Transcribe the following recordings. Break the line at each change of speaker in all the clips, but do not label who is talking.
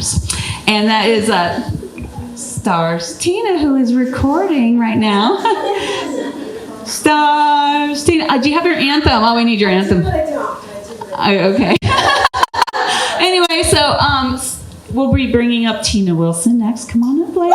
Stars. And that is Stars Tina, who is recording right now. Stars Tina. Do you have your anthem? Oh, we need your anthem. Okay. Anyway, so we'll be bringing up Tina Wilson next. Come on up, lady.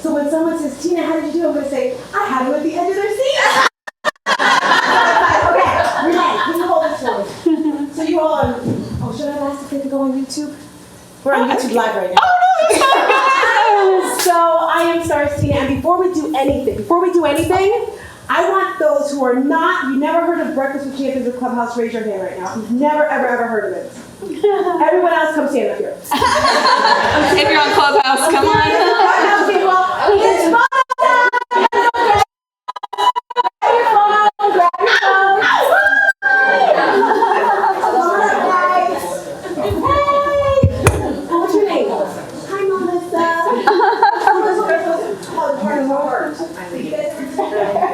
So when someone says, Tina, how did you do? I'm going to say, I had them at the edge of their seat. Okay, Renee, can you hold this for me? So you all on, should I ask if they can go on YouTube? We're on YouTube Live right now. So I am Stars Tina, and before we do anything, I want those who are not, you never heard of Breakfast with Champions of Clubhouse, raise your hand right now. You've never, ever heard of it. Everyone else, come stand up here.
If you're on Clubhouse, come on.
Clubhouse people, it's fun. Grab your phone, grab your phone. Hey, what's your name? Hi, Melissa.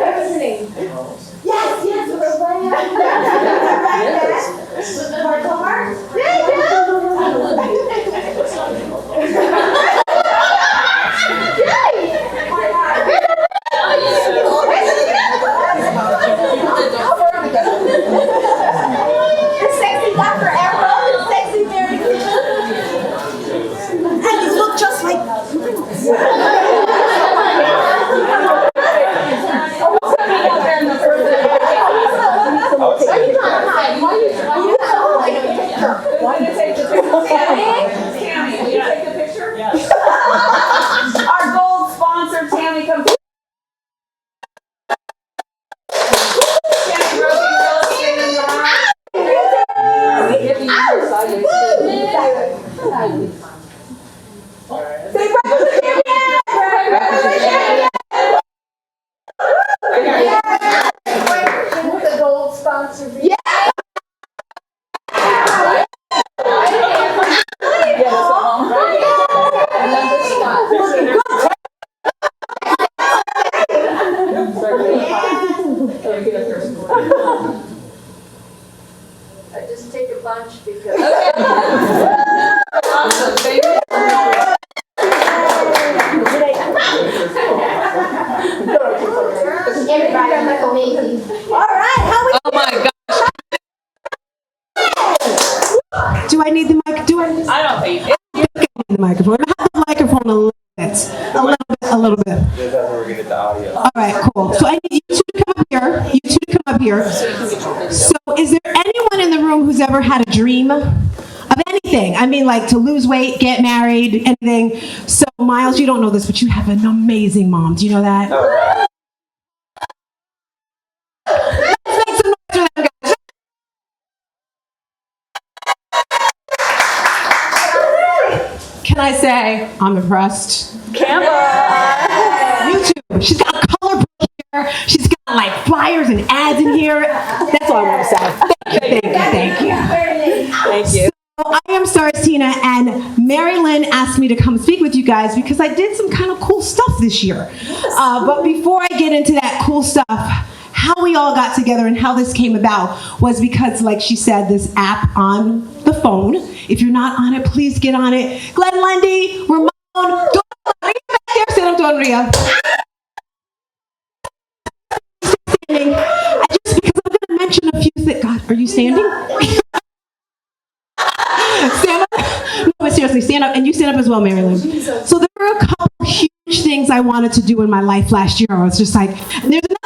What's your name? Yes, we're right Heart. The sexy Dr. Arrow, sexy Mary. And you look just like Why did you take the picture? Tammy, will you take the picture? Yes. Our gold sponsor, Tammy, comes. Tammy Rosie, real estate and say breakfast the gold sponsor. Yeah.
I just take a bunch because.
Awesome, thank you.
Everybody look amazing.
All right, how we?
Oh my gosh.
Do I need the mic?
I don't think it.
The microphone. I have the microphone a little bit. A little bit.
That's how we're gonna get the audio.
All right, cool. So I need you two to come up here. So is there anyone in the room who's ever had a dream of anything? I mean, like to lose weight, get married, anything. So Miles, you don't know this, but you have an amazing mom. Do you know that?
Oh.
Let's make some noise for them, guys. Can I say I'm impressed? YouTube. She's got a color book here. She's got like flyers and ads in here. That's all I want to say. Thank you.
Thank you.
So I am Stars Tina, and Marylyn asked me to come speak with you guys because I did some kind of cool stuff this year. But before I get into that cool stuff, how we all got together and how this came about was because, like she said, this app on the phone. If you're not on it, please get on it. Glenn Lundy, Ramon, Dora, are you back there? Stand up, Don Ria. Just because I'm going to mention a few things. God, are you standing? Stand up. No, but seriously, stand up. And you stand up as well, Marylyn. So there were a couple huge things I wanted to do in my life last year. I was just like, there's another thing.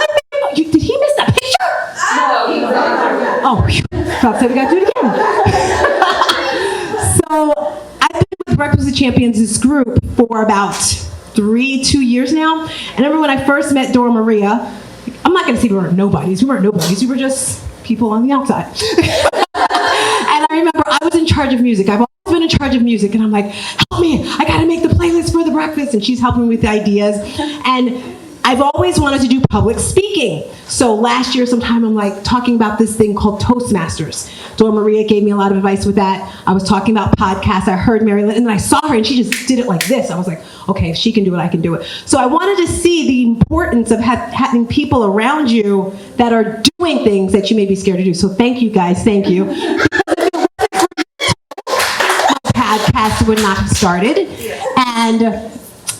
Did he miss that picture?
No, he was
Oh, Bob said we got to do it again. So I've been with Breakfast with Champions, this group, for about 2 years now. And I remember when I first met Dora Maria, I'm not going to say we weren't nobodies. We weren't nobodies. We were just people on the outside. And I remember I was in charge of music. I've always been in charge of music. And I'm like, help me. I got to make the playlist for the breakfast. And she's helping me with the ideas. And I've always wanted to do public speaking. So last year sometime I'm like talking about this thing called Toastmasters. Dora Maria gave me a lot of advice with that. I was talking about podcasts. I heard Marylyn, and then I saw her and she just did it like this. I was like, okay, if she can do it, I can do it. So I wanted to see the importance of having people around you that are doing things that you may be scared to do. So thank you guys, thank you. Podcast would not have started. And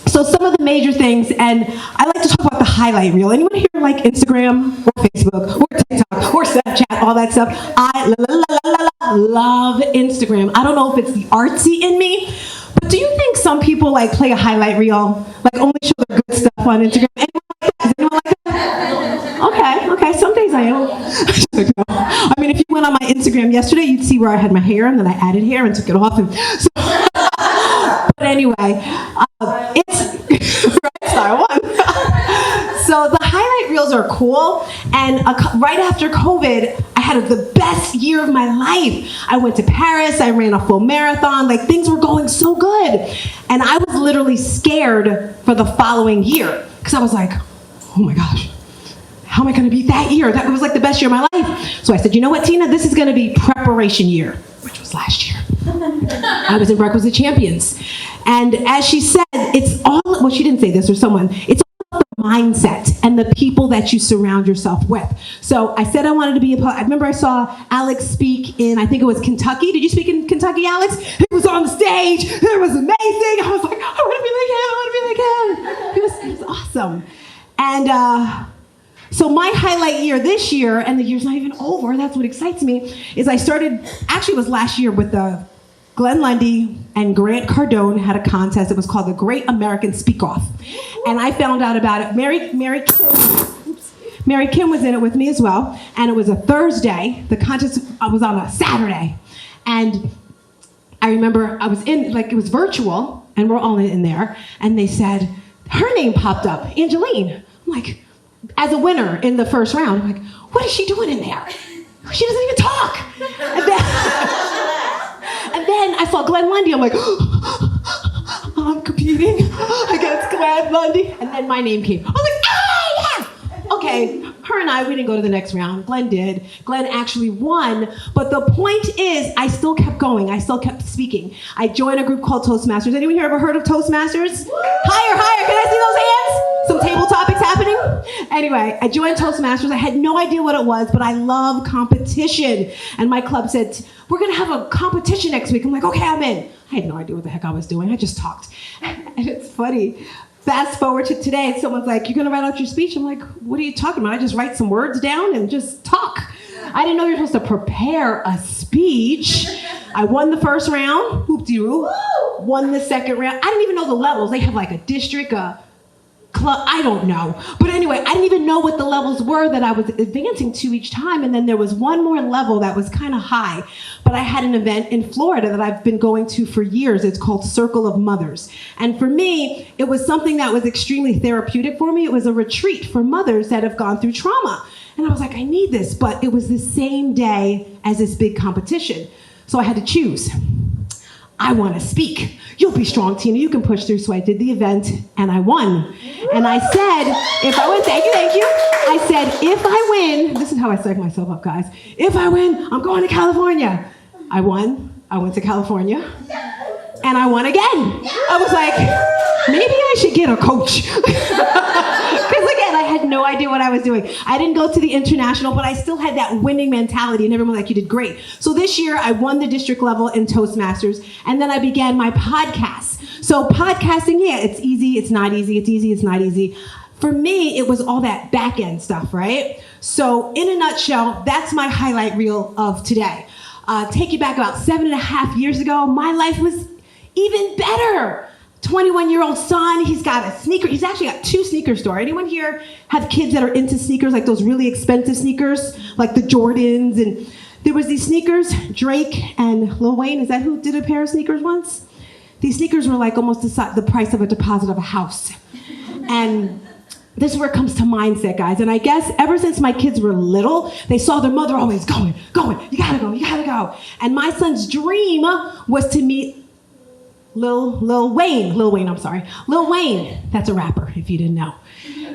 so some of the major things, and I like to talk about the highlight reel. Anyone here like Instagram or Facebook or TikTok or Snapchat, all that stuff? I love Instagram. I don't know if it's the artsy in me, but do you think some people like play a highlight reel, like only show their good stuff on Instagram? Anyone like that? Is anyone like that? Okay, some days I am. I mean, if you went on my Instagram yesterday, you'd see where I had my hair and then I added hair and took it off. And so, but anyway, it's style one. So the highlight reels are cool. And right after COVID, I had the best year of my life. I went to Paris. I ran a full marathon. Like things were going so good. And I was literally scared for the following year because I was like, oh my gosh. How am I going to beat that year? That was like the best year of my life. So I said, you know what, Tina? This is going to be preparation year, which was last year. I was in Breakfast with Champions. And as she said, it's all, well, she didn't say this or someone, it's all about the mindset and the people that you surround yourself with. So I said I wanted to be I remember I saw Alex speak in, I think it was Kentucky. Did you speak in Kentucky, Alex? He was on the stage. It was amazing. I was like, I want to be like him. I want to be like him. It was awesome. And, so my highlight year this year, and the year's not even over, that's what excites me, is I started, actually it was last year with Glenn Lundy and Grant Cardone had a contest. It was called the Great American Speak Off. And I found out about it. Mary Kim was in it with me as well. And it was a Thursday. The contest was on a Saturday. And I remember I was in, like it was virtual, and we're all in there. And they said, her name popped up, Angeline. I'm like, as a winner in the first round. I'm like, what is she doing in there? She doesn't even talk. And then I saw Glenn Lundy. I'm like, I'm competing against Glenn Lundy. And then my name came. I was like, ah, yeah. Okay, her and we didn't go to the next round. Glenn did. Glenn actually won. But the point is, I still kept going. I still kept speaking. I joined a group called Toastmasters. Anyone here ever heard of Toastmasters? Higher. Can I see those hands? Some table topics happening? Anyway, I joined Toastmasters. I had no idea what it was, but I love competition. And my club said, we're going to have a competition next week. I'm like, okay, I'm in. I had no idea what the heck I was doing. I just talked. And it's funny. Fast forward to today, someone's like, you're going to write out your speech? I'm like, what are you talking about? I just write some words down and just talk. I didn't know you're supposed to prepare a speech. I won the first round. Whoop-de-woo. Won the second round. I didn't even know the levels. They have like a district, a club, I don't know. But anyway, I didn't even know what the levels were that I was advancing to each time. And then there was one more level that was kind of high. But I had an event in Florida that I've been going to for years. It's called Circle of Mothers. And for me, it was something that was extremely therapeutic for me. It was a retreat for mothers that have gone through trauma. And I was like, I need this. But it was the same day as this big competition. So I had to choose. I want to speak. You'll be strong, Tina. You can push through. So I did the event, and I won. And I said, if I win, thank you. I said, if I win, this is how I psych myself up, guys. If I win, I'm going to California. I won. I went to California, and I won again. I was like, maybe I should get a coach. Because again, I had no idea what I was doing. I didn't go to the international, but I still had that winning mentality, and everyone was like, you did great. So this year, I won the district level in Toastmasters, and then I began my podcast. So podcasting, yeah, it's easy, it's not easy, it's easy, it's not easy. For me, it was all that back end stuff, right? So in a nutshell, that's my highlight reel of today. Take you back about 7.5 years ago, my life was even better. 21-year-old son, he's got a sneaker. He's actually got 2 sneaker stores. Anyone here have kids that are into sneakers, like those really expensive sneakers, like the Jordans? And there was these sneakers, Drake and Lil Wayne, is that who did a pair of sneakers once? These sneakers were like almost the price of a deposit of a house. And this is where it comes to mindset, guys. And I guess ever since my kids were little, they saw their mother always going, you gotta go. And my son's dream was to meet Lil Wayne, that's a rapper, if you didn't know.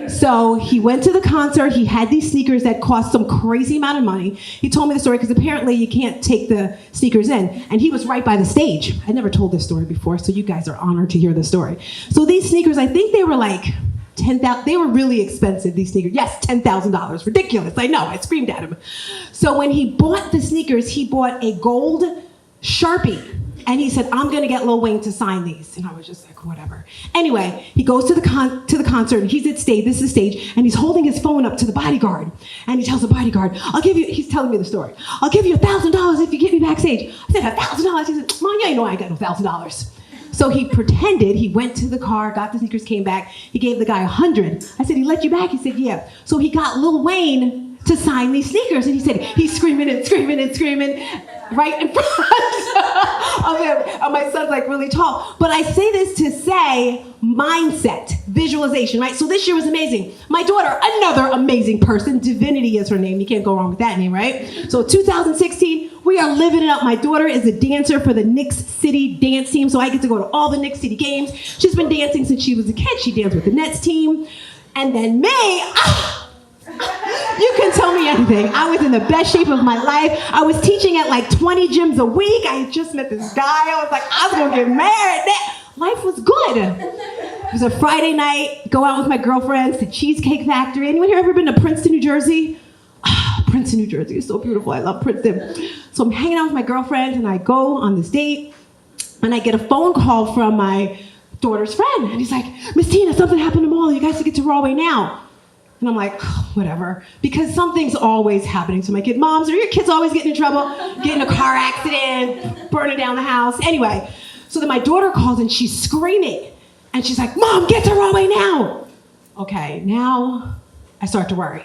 So he went to the concert. He had these sneakers that cost some crazy amount of money. He told me the story because apparently you can't take the sneakers in. And he was right by the stage. I never told this story before, so you guys are honored to hear the story. So these sneakers, I think they were like $10,000. They were really expensive, these sneakers. Yes, $10,000. Ridiculous. I know. I screamed at him. So when he bought the sneakers, he bought a gold Sharpie. And he said, I'm going to get Lil Wayne to sign these. And I was just like, whatever. Anyway, he goes to the concert, and he's at stage, this is stage, and he's holding his phone up to the bodyguard. And he tells the bodyguard, he's telling me the story, I'll give you $1,000 if you get me backstage. I said, $1,000? He said, Mom, you ain't know I ain't got no $1,000. So he pretended, he went to the car, got the sneakers, came back. He gave the guy 100. I said, he let you back? He said, yeah. So he got Lil Wayne to sign these sneakers. And he said, he's screaming and screaming and screaming right in front of him. And my son's like really tall. But I say this to say mindset, visualization, right? So this year was amazing. My daughter, another amazing person, Divinity is her name. You can't go wrong with that name, right? So 2016, we are living it up. My daughter is a dancer for the Knicks City dance team. So I get to go to all the Knicks City games. She's been dancing since she was a kid. She danced with the Nets team. And then me, you can tell me anything. I was in the best shape of my life. I was teaching at like 20 gyms a week. I had just met this guy. I was like, I was gonna get married. Life was good. It was a Friday night, go out with my girlfriends to Cheesecake Factory. Anyone here ever been to Princeton, New Jersey? Princeton, New Jersey is so beautiful. I love Princeton. So I'm hanging out with my girlfriends, and I go on this date, and I get a phone call from my daughter's friend. And he's like, Miss Tina, something happened to Mall. You guys should get to Rahway now. And I'm like, whatever, because something's always happening to my kid. Moms, are your kids always getting in trouble? Getting in a car accident, burning down the house. Anyway, so then my daughter calls and she's screaming. And she's like, Mom, get to Rahway now. Okay, now I start to worry.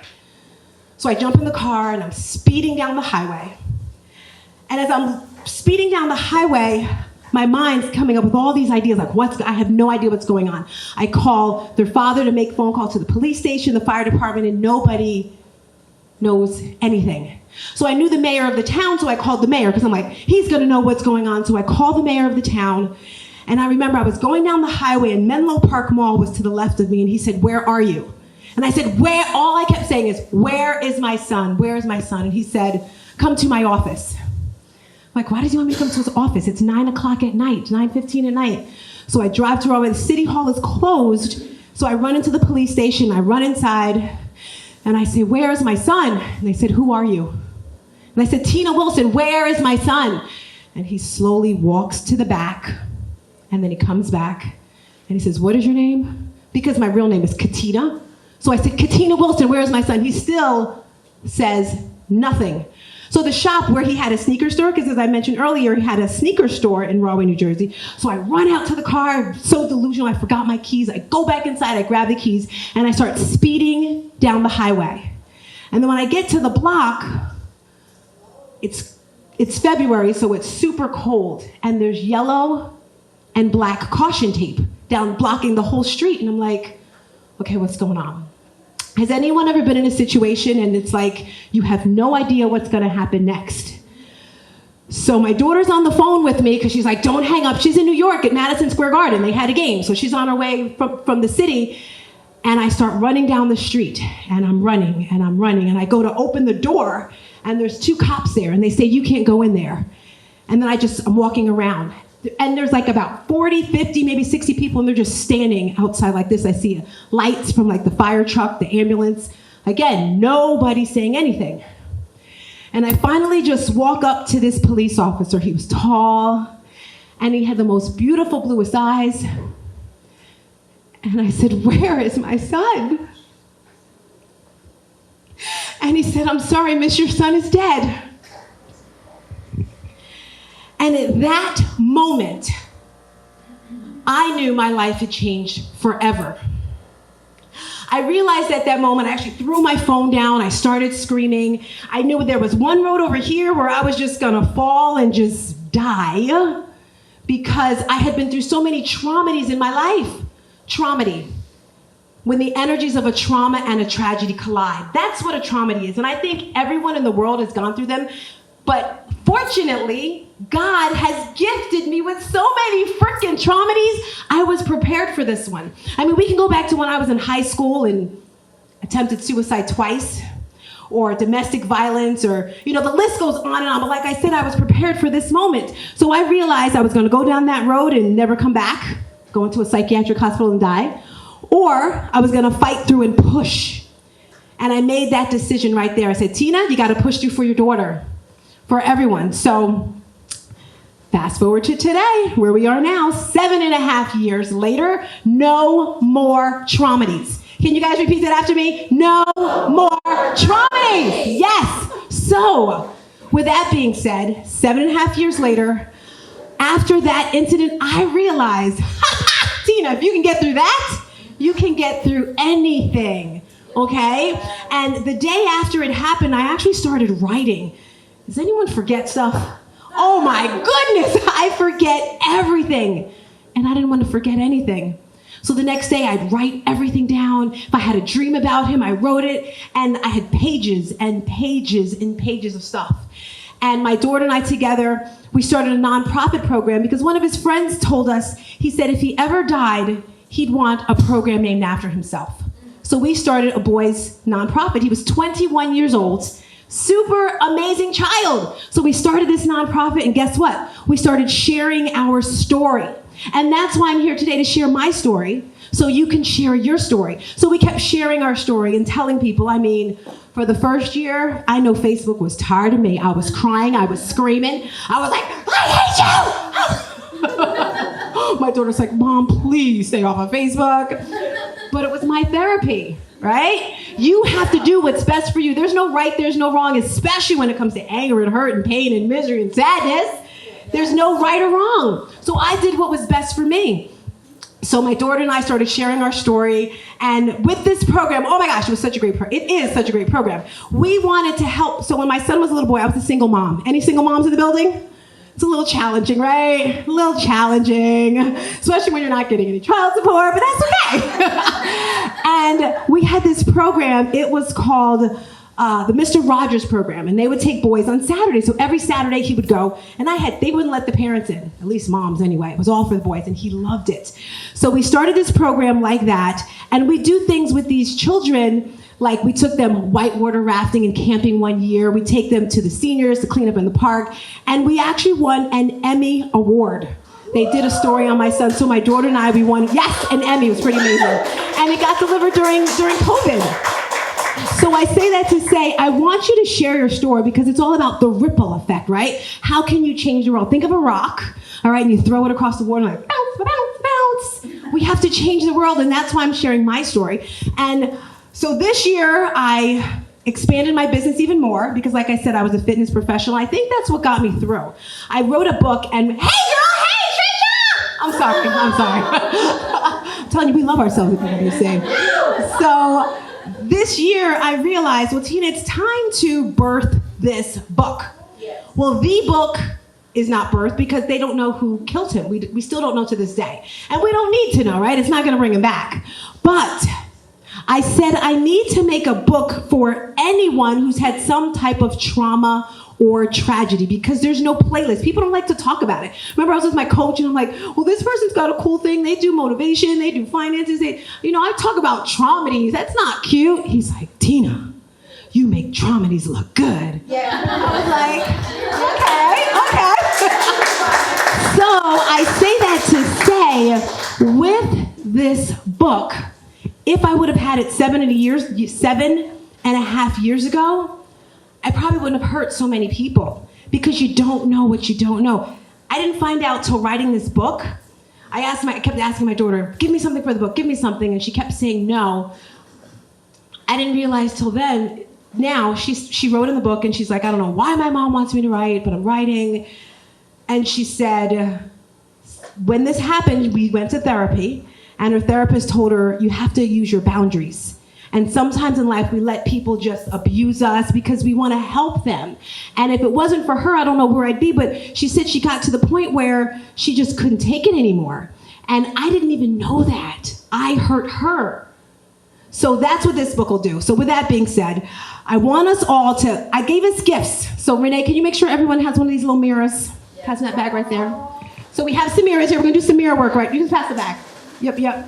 So I jump in the car and I'm speeding down the highway. And as I'm speeding down the highway, my mind's coming up with all these ideas, like I have no idea what's going on. I call their father to make phone calls to the police station, the fire department, and nobody knows anything. So I knew the mayor of the town, so I called the mayor, because I'm like, he's gonna know what's going on. So I called the mayor of the town, and I remember I was going down the highway, and Menlo Park Mall was to the left of me, and he said, where are you? And I said, where? All I kept saying is, where is my son? Where is my son? And he said, come to my office. I'm like, why does he want me to come to his office? It's 9 o'clock at night, 9:15 at night. So I drive to Rahway. The city hall is closed. So I run into the police station. I run inside, and I say, where is my son? And they said, who are you? And I said, Tina Wilson, where is my son? And he slowly walks to the back, and then he comes back, and he says, what is your name? Because my real name is Katina. So I said, Katina Wilson, where is my son? He still says nothing. So the shop where he had a sneaker store, because as I mentioned earlier, he had a sneaker store in Rahway, New Jersey. So I run out to the car, so delusional, I forgot my keys. I go back inside, I grab the keys, and I start speeding down the highway. And then when I get to the block, it's February, so it's super cold, and there's yellow and black caution tape down blocking the whole street. And I'm like, okay, what's going on? Has anyone ever been in a situation and it's like you have no idea what's going to happen next? So my daughter's on the phone with me because she's like, don't hang up. She's in New York at Madison Square Garden. They had a game. So she's on her way from the city. And I start running down the street, and I'm running, and I'm running. And I go to open the door, and there's 2 cops there. And they say, you can't go in there. And then I'm walking around. And there's like about 40, 50, maybe 60 people, and they're just standing outside like this. I see lights from like the fire truck, the ambulance. Again, nobody's saying anything. And I finally just walk up to this police officer. He was tall, and he had the most beautiful bluest eyes. And I said, where is my son? And he said, I'm sorry, miss, your son is dead. And at that moment, I knew my life had changed forever. I realized at that moment, I actually threw my phone down. I started screaming. I knew there was one road over here where I was just gonna fall and just die, because I had been through so many traumatides in my life. Traumedy. When the energies of a trauma and a tragedy collide. That's what a traumedy is. And I think everyone in the world has gone through them. But fortunately, God has gifted me with so many freaking traumatides. I was prepared for this one. I mean, we can go back to when I was in high school and attempted suicide twice, or domestic violence, or, the list goes on and on. But like I said, I was prepared for this moment. So I realized I was going to go down that road and never come back, go into a psychiatric hospital and die, or I was going to fight through and push. And I made that decision right there. I said, Tina, you got to push through for your daughter, for everyone. So fast forward to today, where we are now, 7.5 years later, no more traumedies. Can you guys repeat that after me? No more traumedies. Yes. So, with that being said, 7.5 years later, after that incident, I realized, Tina, if you can get through that, you can get through anything. Okay? And the day after it happened, I actually started writing. Does anyone forget stuff? Oh my goodness, I forget everything. And I didn't want to forget anything. So the next day I'd write everything down. If I had a dream about him, I wrote it. And I had pages and pages and pages of stuff. And my daughter and I together, we started a nonprofit program because one of his friends told us, he said if he ever died, he'd want a program named after himself. So we started a boys nonprofit. He was 21 years old. Super amazing child. So we started this nonprofit, and guess what? We started sharing our story. And that's why I'm here today, to share my story, so you can share your story. So we kept sharing our story and telling people. I mean, for the first year, I know Facebook was tired of me. I was crying, I was screaming. I was like, I hate you! My daughter's like, Mom, please stay off of Facebook. But it was my therapy. Right? You have to do what's best for you. There's no right, there's no wrong, especially when it comes to anger and hurt and pain and misery and sadness. There's no right or wrong. So I did what was best for me. So my daughter and I started sharing our story. And with this program, oh my gosh, it was such a great program. It is such a great program. We wanted to help. So when my son was a little boy, I was a single mom. Any single moms in the building? It's a little challenging, right? A little challenging, especially when you're not getting any child support, but that's okay. And we had this program. It was called the Mr. Rogers program, and they would take boys on Saturday. So every Saturday he would go, and they wouldn't let the parents in, at least moms anyway. It was all for the boys, and he loved it. So we started this program like that, and we do things with these children. Like we took them whitewater rafting and camping one year. We take them to the seniors to clean up in the park. And we actually won an Emmy Award. They did a story on my son. So my daughter and I, we won, yes, an Emmy. It was pretty amazing. And it got delivered during COVID. So I say that to say, I want you to share your story because it's all about the ripple effect, right? How can you change the world? Think of a rock, all right, and you throw it across the water like bounce, bounce, bounce. We have to change the world, and that's why I'm sharing my story. And so this year, I expanded my business even more because, like I said, I was a fitness professional. I think that's what got me through. I wrote a book, and hey, girl, hey, Trisha! I'm sorry. I'm telling you, we love ourselves at the end of the day. So this year, I realized, well, Tina, it's time to birth this book. Well, the book is not birthed because they don't know who killed him. We still don't know to this day. And we don't need to know, right? It's not going to bring him back. But I said I need to make a book for anyone who's had some type of trauma or tragedy because there's no playlist. People don't like to talk about it. Remember, I was with my coach and I'm like, well, this person's got a cool thing. They do motivation. They do finances. I talk about traumedies. That's not cute. He's like, Tina, you make traumedies look good.
Yeah.
I was like, okay. So I say that to say, with this book, if I would have had it 7.5 years ago, I probably wouldn't have hurt so many people because you don't know what you don't know. I didn't find out till writing this book. I kept asking my daughter, give me something for the book, give me something, and she kept saying no. I didn't realize till then. Now she wrote in the book and she's like, I don't know why my mom wants me to write, but I'm writing. And she said, when this happened, we went to therapy. And her therapist told her, you have to use your boundaries. And sometimes in life, we let people just abuse us because we want to help them. And if it wasn't for her, I don't know where I'd be. But she said she got to the point where she just couldn't take it anymore. And I didn't even know that. I hurt her. So that's what this book will do. So with that being said, I want us all to, I gave us gifts. So Renee, can you make sure everyone has one of these little mirrors? Pass that bag right there. So we have some mirrors here. We're going to do some mirror work, right? You can pass the bag. Yep.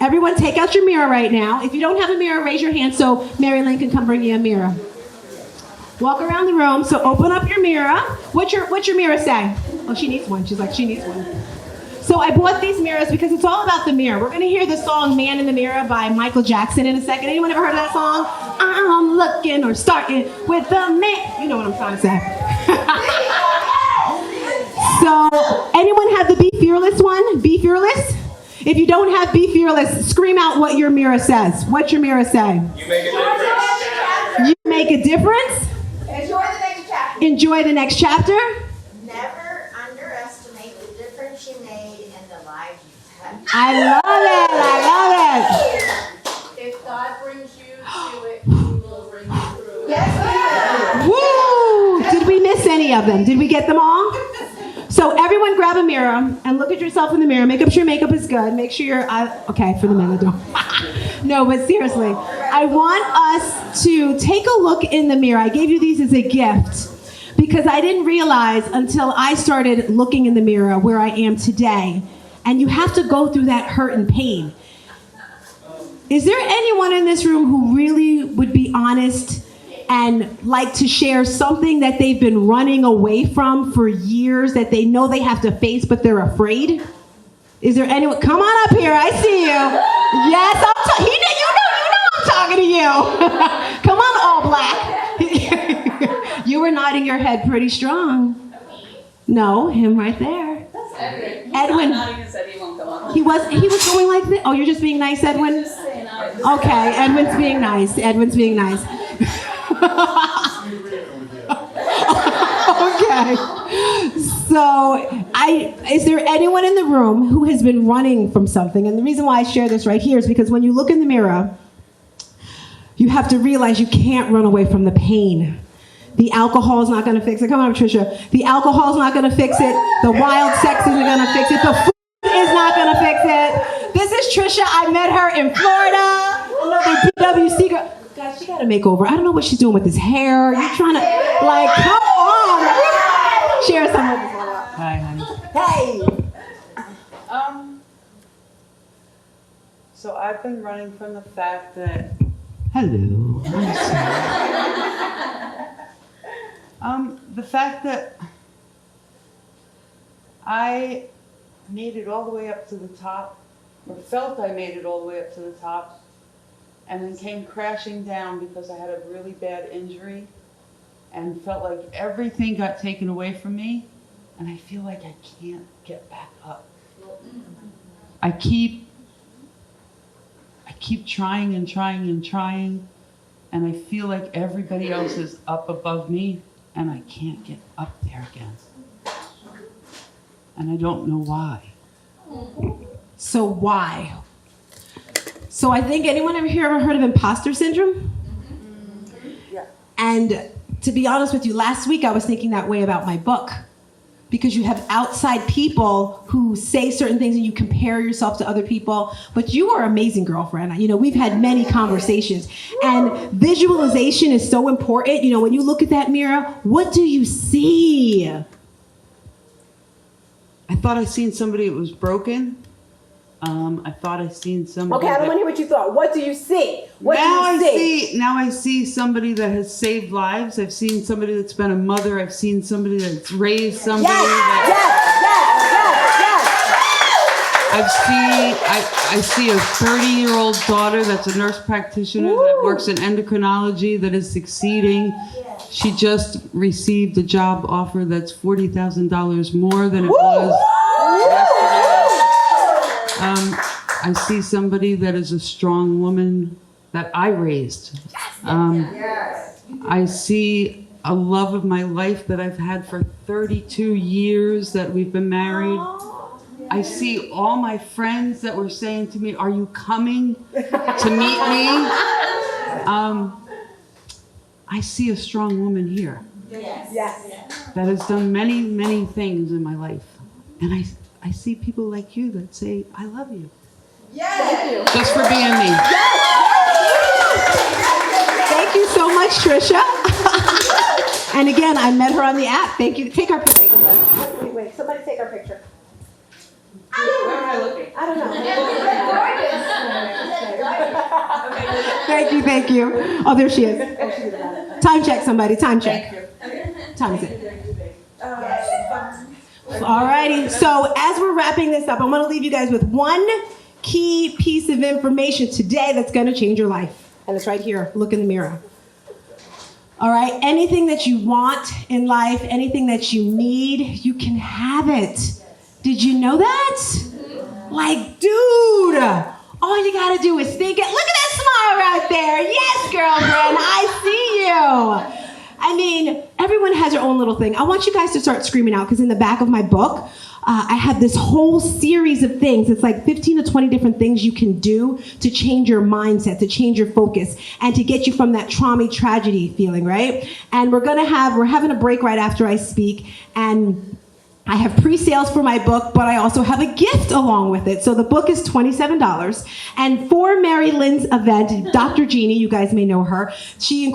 Everyone take out your mirror right now. If you don't have a mirror, raise your hand so Marylyn can come bring you a mirror. Walk around the room. So open up your mirror. What's your mirror say? Oh, she needs one. She's like, she needs one. So I bought these mirrors because it's all about the mirror. We're going to hear the song Man in the Mirror by Michael Jackson in a second. Anyone ever heard of that song? I'm looking or starting with the man. You know what I'm trying to say. So anyone have the Be Fearless one? Be Fearless? If you don't have Be Fearless, scream out what your mirror says. What's your mirror say?
You make a difference.
You make a difference.
Enjoy the next chapter.
Enjoy the next chapter.
Never underestimate the difference you made in the lives you touched.
I love it. I love it.
If God brings you to it, He will bring you through it.
Yes,
Woo! Did we miss any of them? Did we get them all? So everyone grab a mirror and look at yourself in the mirror. Make sure your makeup is good. Make sure you're, okay, for the minute, don't. No, but seriously, I want us to take a look in the mirror. I gave you these as a gift because I didn't realize until I started looking in the mirror where I am today. And you have to go through that hurt and pain. Is there anyone in this room who really would be honest and like to share something that they've been running away from for years that they know they have to face, but they're afraid? Is there anyone? Come on up here. I see you. Yes, I'm talking. You know I'm talking to you. Come on, all black. You were nodding your head pretty strong. No, him right there.
That's Edwin.
Edwin.
Nodding his head, he won't come on.
He was going like this. Oh, you're just being nice, Edwin? Okay, Edwin's being nice. Edwin's being nice. Okay. So, is there anyone in the room who has been running from something? And the reason why I share this right here is because when you look in the mirror, you have to realize you can't run away from the pain. The alcohol is not going to fix it. Come on, Patricia. The alcohol is not going to fix it. The wild sex isn't going to fix it. The food is not going to fix it. This is Trisha. I met her in Florida. Another BWC girl. Guys, she got a makeover. I don't know what she's doing with this hair. You're trying to, like, come on. Share some of this.
Hi, honey.
Hey.
So I've been running from the fact that,
Hello.
the fact that I made it all the way up to the top, or felt I made it all the way up to the top, and then came crashing down because I had a really bad injury and felt like everything got taken away from me, and I feel like I can't get back up. I keep trying and trying and trying, and I feel like everybody else is up above me, and I can't get up there again. And I don't know why.
So why? So I think anyone ever heard of imposter syndrome?
Yeah.
And to be honest with you, last week I was thinking that way about my book. Because you have outside people who say certain things and you compare yourself to other people. But you are an amazing girlfriend. You know, we've had many conversations. And visualization is so important. You know, when you look at that mirror, what do you see?
I thought I seen somebody that was broken. I thought I seen somebody.
Okay, I don't want to hear what you thought. What do you see? What do you see?
Now I see somebody that has saved lives. I've seen somebody that's been a mother. I've seen somebody that's raised somebody. I see a 30-year-old daughter that's a nurse practitioner that works in endocrinology that is succeeding. She just received a job offer that's $40,000 more than it was yesterday. I see somebody that is a strong woman that I raised. I see a love of my life that I've had for 32 years that we've been married. I see all my friends that were saying to me, "Are you coming to meet me?" I see a strong woman here that has done many, many things in my life. And I see people like you that say, "I love you." Yes. Just for being me.
Thank you so much, Trisha. And again, I met her on the app. Thank you. Take our picture. Wait, somebody take our picture.
Where am I looking?
I don't know.
Gorgeous.
Thank you. Oh, there she is. Time check, somebody. Time check.
Thank you.
Time is it? Alrighty. So as we're wrapping this up, I want to leave you guys with one key piece of information today that's going to change your life. And it's right here. Look in the mirror. All right. Anything that you want in life, anything that you need, you can have it. Did you know that? Like, dude, all you got to do is think it. Look at that smile right there. Yes, girlfriend. I see you. I mean, everyone has their own little thing. I want you guys to start screaming out because in the back of my book, I have this whole series of things. It's like 15 to 20 different things you can do to change your mindset, to change your focus, and to get you from that trauma tragedy feeling, right? And we're having a break right after I speak, and I have pre-sales for my book, but I also have a gift along with it. So the book is $27. And for Marylyn's event, Dr. Jeannie, you guys may know her, she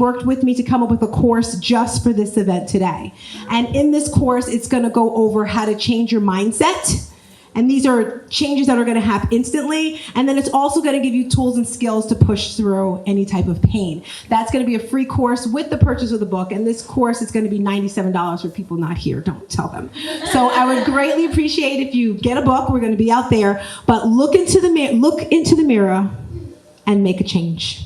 worked with me to come up with a course just for this event today. And in this course, it's going to go over how to change your mindset. And these are changes that are going to happen instantly. And then it's also going to give you tools and skills to push through any type of pain. That's going to be a free course with the purchase of the book. And this course is going to be $97 for people not here. Don't tell them. So I would greatly appreciate if you get a book. We're going to be out there. But look into the mirror and make a change.